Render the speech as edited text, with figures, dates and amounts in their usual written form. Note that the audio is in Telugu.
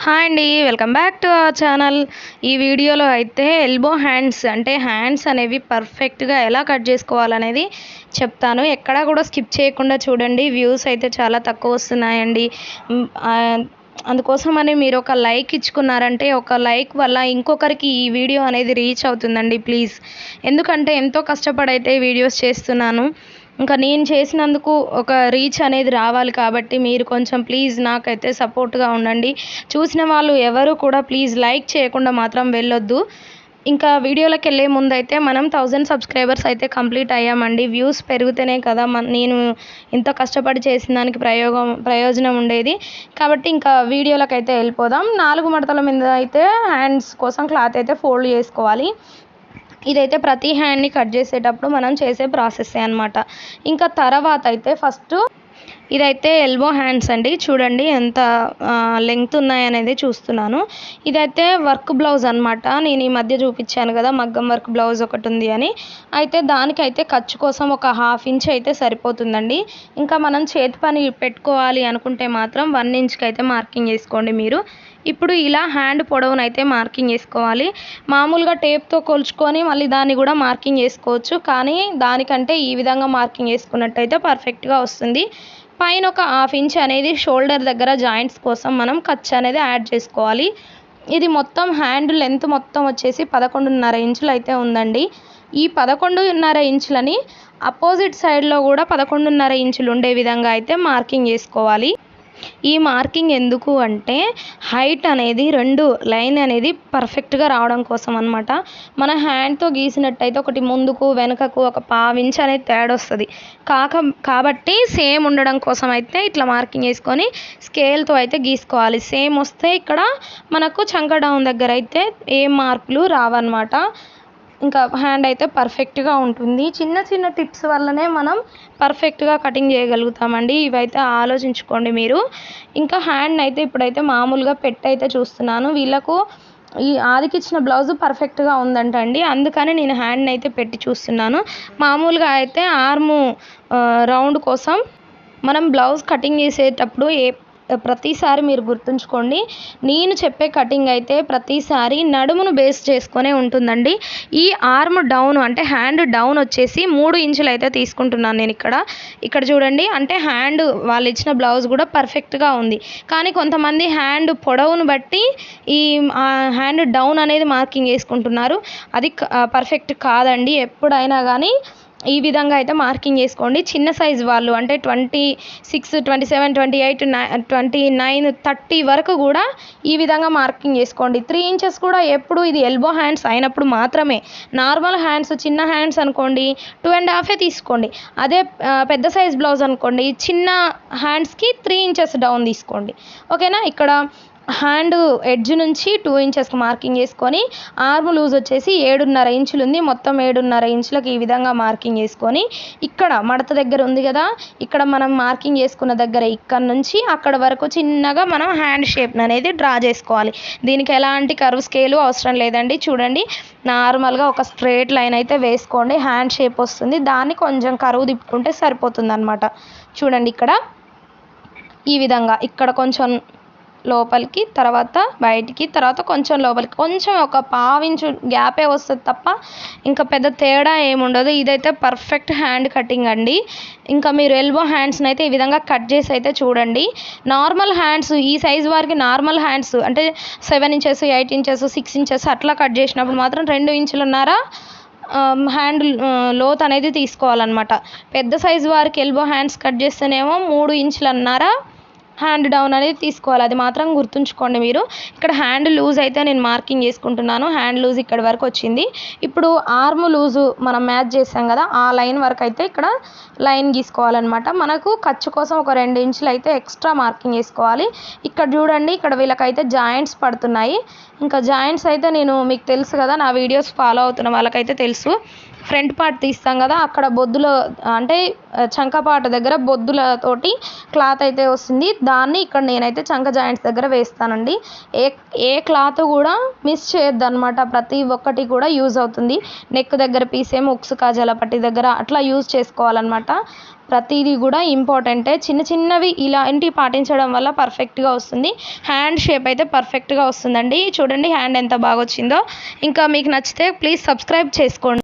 హాయ్ అండి. Welcome back to our channel. ఈ వీడియోలో అయితే ఎల్బో హ్యాండ్స్ అంటే హ్యాండ్స్ అనేవి పర్ఫెక్ట్‌గా ఎలా కట్ చేసుకోవాలనేది చెప్తాను. ఎక్కడా కూడా స్కిప్ చేయకుండా చూడండి. వ్యూస్ అయితే చాలా తక్కువ వస్తున్నాయండి. అందుకోసమని మీరు ఒక లైక్ ఇచ్చుకున్నారంటే, ఒక లైక్ వల్ల ఇంకొకరికి ఈ వీడియో అనేది రీచ్ అవుతుందండి ప్లీజ్. ఎందుకంటే ఎంతో కష్టపడైతే వీడియోస్ చేస్తున్నాను. ఇంకా నేను చేసినందుకు ఒక రీచ్ అనేది రావాలి కాబట్టి మీరు కొంచెం ప్లీజ్ నాకైతే సపోర్ట్‌గా ఉండండి. చూసిన వాళ్ళు ఎవరు కూడా ప్లీజ్ లైక్ చేయకుండా మాత్రం వెళ్ళొద్దు. ఇంకా వీడియోలోకెళ్ళే ముందైతే మనం 1000 సబ్స్క్రైబర్స్ అయితే కంప్లీట్ అయ్యామండి. వ్యూస్ పెరిగితేనే కదా నేను ఇంత కష్టపడి చేసిన దానికి ప్రయోజనం ఉండేది. కాబట్టి ఇంకా వీడియోలోకైతే వెళ్ళిపోదాం. 4 మడతల మీద అయితే హ్యాండ్స్ కోసం క్లాత్ అయితే ఫోల్డ్ చేసుకోవాలి. ఇదైతే ప్రతి హ్యాండ్ని కట్ చేసేటప్పుడు మనం చేసే ప్రాసెస్సే అనమాట. ఇంకా తర్వాత అయితే ఫస్ట్ ఇదైతే ఎల్బో హ్యాండ్స్ అండి. చూడండి ఎంత లెంగ్త్ ఉన్నాయనేది చూస్తున్నాను. ఇదైతే వర్క్ బ్లౌజ్ అనమాట. నేను ఈ మధ్య చూపించాను కదా మగ్గం వర్క్ బ్లౌజ్ ఒకటి ఉంది అని. అయితే దానికైతే ఖర్చు కోసం ఒక 1/2 ఇంచ్ అయితే సరిపోతుందండి. ఇంకా మనం చేతి పని పెట్టుకోవాలి అనుకుంటే మాత్రం 1 ఇంచ్కి అయితే మార్కింగ్ వేసుకోండి మీరు. ఇప్పుడు ఇలా హ్యాండ్ పొడవునైతే మార్కింగ్ వేసుకోవాలి. మామూలుగా టేప్తో కొలుచుకొని మళ్ళీ దాన్ని కూడా మార్కింగ్ వేసుకోవచ్చు. కానీ దానికంటే ఈ విధంగా మార్కింగ్ వేసుకున్నట్టయితే పర్ఫెక్ట్గా వస్తుంది. పైన ఒక 1/2 ఇంచ్ అనేది షోల్డర్ దగ్గర జాయింట్స్ కోసం మనం ఖర్చు అనేది యాడ్ చేసుకోవాలి. ఇది మొత్తం హ్యాండ్ లెంత్ మొత్తం వచ్చేసి 11.5 ఇంచులు అయితే ఉందండి. ఈ 11.5 ఇంచులని అపోజిట్ సైడ్లో కూడా 11.5 ఇంచులు ఉండే విధంగా అయితే మార్కింగ్ వేసుకోవాలి. ఈ మార్కింగ్ ఎందుకు అంటే హైట్ అనేది 2 లైన్ అనేది పర్ఫెక్ట్గా రావడం కోసం అనమాట. మన హ్యాండ్తో గీసినట్టయితే ఒకటి ముందుకు వెనుకకు ఒక 1/2 ఇంచ్ అనేది తేడా వస్తుంది. కాబట్టి సేమ్ ఉండడం కోసం అయితే ఇట్లా మార్కింగ్ వేసుకొని స్కేల్తో అయితే గీసుకోవాలి. సేమ్ వస్తే ఇక్కడ మనకు చంక డౌన్ దగ్గర అయితే ఏ మార్పులు రావన్నమాట. ఇంకా హ్యాండ్ అయితే పర్ఫెక్ట్గా ఉంటుంది. చిన్న చిన్న టిప్స్ వల్లనే మనం పర్ఫెక్ట్గా కటింగ్ చేయగలుగుతామండి. ఇవైతే ఆలోచించుకోండి మీరు. ఇంకా హ్యాండ్ అయితే ఇప్పుడైతే మామూలుగా పెట్టయితే చూస్తున్నాను. వీళ్ళకు ఈ ఆదికిచ్చిన బ్లౌజు పర్ఫెక్ట్గా ఉందంటండి. అందుకని నేను హ్యాండ్ని అయితే పెట్టి చూస్తున్నాను. మామూలుగా అయితే ఆర్ము రౌండ్ కోసం మనం బ్లౌజ్ కటింగ్ చేసేటప్పుడు ప్రతిసారి మీరు గుర్తుంచుకోండి, నేను చెప్పే కటింగ్ అయితే ప్రతిసారి నడుమును బేస్ చేసుకునే ఉంటుందండి. ఈ ఆర్మ్ డౌన్ అంటే హ్యాండ్ డౌన్ వచ్చేసి 3 ఇంచులు అయితే తీసుకుంటున్నాను నేను ఇక్కడ చూడండి. అంటే హ్యాండ్ వాళ్ళు ఇచ్చిన బ్లౌజ్ కూడా పర్ఫెక్ట్గా ఉంది. కానీ కొంతమంది హ్యాండ్ పొడవును బట్టి ఈ హ్యాండ్ డౌన్ అనేది మార్కింగ్ వేసుకుంటున్నారు. అది పర్ఫెక్ట్ కాదండి. ఎప్పుడైనా కానీ ఈ విధంగా అయితే మార్కింగ్ వేసుకోండి. చిన్న సైజు వాళ్ళు అంటే 26, 27, 28, 29, 30 వరకు కూడా ఈ విధంగా మార్కింగ్ వేసుకోండి. 3 ఇంచెస్ కూడా ఎప్పుడు ఇది ఎల్బో హ్యాండ్స్ అయినప్పుడు మాత్రమే. నార్మల్ హ్యాండ్స్ చిన్న హ్యాండ్స్ అనుకోండి 2.5 తీసుకోండి. అదే పెద్ద సైజ్ బ్లౌజ్ అనుకోండి చిన్న హ్యాండ్స్కి 3 ఇంచెస్ డౌన్ తీసుకోండి. ఓకేనా. ఇక్కడ హ్యాండ్ ఎడ్జ్ నుంచి 2 ఇంచెస్కి మార్కింగ్ వేసుకొని ఆర్మ్ లూజ్ వచ్చేసి 7.5 ఇంచులు ఉంది. మొత్తం 7.5 ఇంచులకు ఈ విధంగా మార్కింగ్ వేసుకొని ఇక్కడ మడత దగ్గర ఉంది కదా, ఇక్కడ మనం మార్కింగ్ వేసుకున్న దగ్గర ఇక్కడ నుంచి అక్కడ వరకు చిన్నగా మనం హ్యాండ్ షేప్ అనేది డ్రా చేసుకోవాలి. దీనికి ఎలాంటి కర్వ్ స్కేలు అవసరం లేదండి. చూడండి, నార్మల్గా ఒక స్ట్రేట్ లైన్ అయితే వేసుకోండి. హ్యాండ్ షేప్ వస్తుంది. దాన్ని కొంచెం కర్వ్ తిప్పుకుంటే సరిపోతుంది అనమాట. చూడండి, ఇక్కడ ఈ విధంగా ఇక్కడ కొంచెం లోపలికి, తర్వాత బయటికి, తర్వాత కొంచెం లోపలికి, కొంచెం ఒక 1/2 ఇంచు గ్యాపే వస్తుంది తప్ప ఇంకా పెద్ద తేడా ఏముండదు. ఇదైతే పర్ఫెక్ట్ హ్యాండ్ కటింగ్ అండి. ఇంకా మీరు ఎల్బో హ్యాండ్స్ని అయితే ఈ విధంగా కట్ చేసి అయితే చూడండి. నార్మల్ హ్యాండ్స్ ఈ సైజు వారికి నార్మల్ హ్యాండ్స్ అంటే 7 ఇంచెస్, 8 ఇంచెస్, 6 ఇంచెస్ అట్లా కట్ చేసినప్పుడు మాత్రం 2 ఇంచులున్నర హ్యాండ్ లోత్ అనేది తీసుకోవాలన్నమాట. పెద్ద సైజు వారికి ఎల్బో హ్యాండ్స్ కట్ చేస్తేనేమో 3 ఇంచులన్నర హ్యాండ్ డౌన్ అనేది తీసుకోవాలి. అది మాత్రం గుర్తుంచుకోండి మీరు. ఇక్కడ హ్యాండ్ లూజ్ అయితే నేను మార్కింగ్ చేసుకుంటున్నాను. హ్యాండ్ లూజ్ ఇక్కడ వరకు వచ్చింది. ఇప్పుడు ఆర్మ్ లూజు మనం మ్యాచ్ చేసాం కదా, ఆ లైన్ వరకు అయితే ఇక్కడ లైన్ గీసుకోవాలన్నమాట. మనకు ఖర్చు కోసం ఒక 2 ఇంచులు అయితే ఎక్స్ట్రా మార్కింగ్ వేసుకోవాలి. ఇక్కడ చూడండి, ఇక్కడ వీళ్ళకైతే జాయింట్స్ పడుతున్నాయి. ఇంకా జాయింట్స్ అయితే నేను మీకు తెలుసు కదా, నా వీడియోస్ ఫాలో అవుతున్న వాళ్ళకైతే తెలుసు. ఫ్రంట్ పార్ట్ తీస్తాం కదా, అక్కడ బొద్దుల అంటే చంకపాట దగ్గర బొద్దులతోటి క్లాత్ అయితే వస్తుంది. దాన్ని ఇక్కడ నేనైతే చంక జాయింట్స్ దగ్గర వేస్తానండి. ఏ క్లాత్ కూడా మిస్ చేయొద్దు అనమాట. ప్రతి ఒక్కటి కూడా యూజ్ అవుతుంది. నెక్ దగ్గర పీస్ ఏమో ఉక్సు కాజాల పట్టి దగ్గర అట్లా యూజ్ చేసుకోవాలన్నమాట. ప్రతిదీ కూడా ఇంపార్టెంటే. చిన్న చిన్నవి ఇలాంటివి పాటించడం వల్ల పర్ఫెక్ట్గా వస్తుంది. హ్యాండ్ షేప్ అయితే పర్ఫెక్ట్గా వస్తుందండి. చూడండి హ్యాండ్ ఎంత బాగా వచ్చిందో. ఇంకా మీకు నచ్చితే ప్లీజ్ సబ్స్క్రైబ్ చేసుకోండి.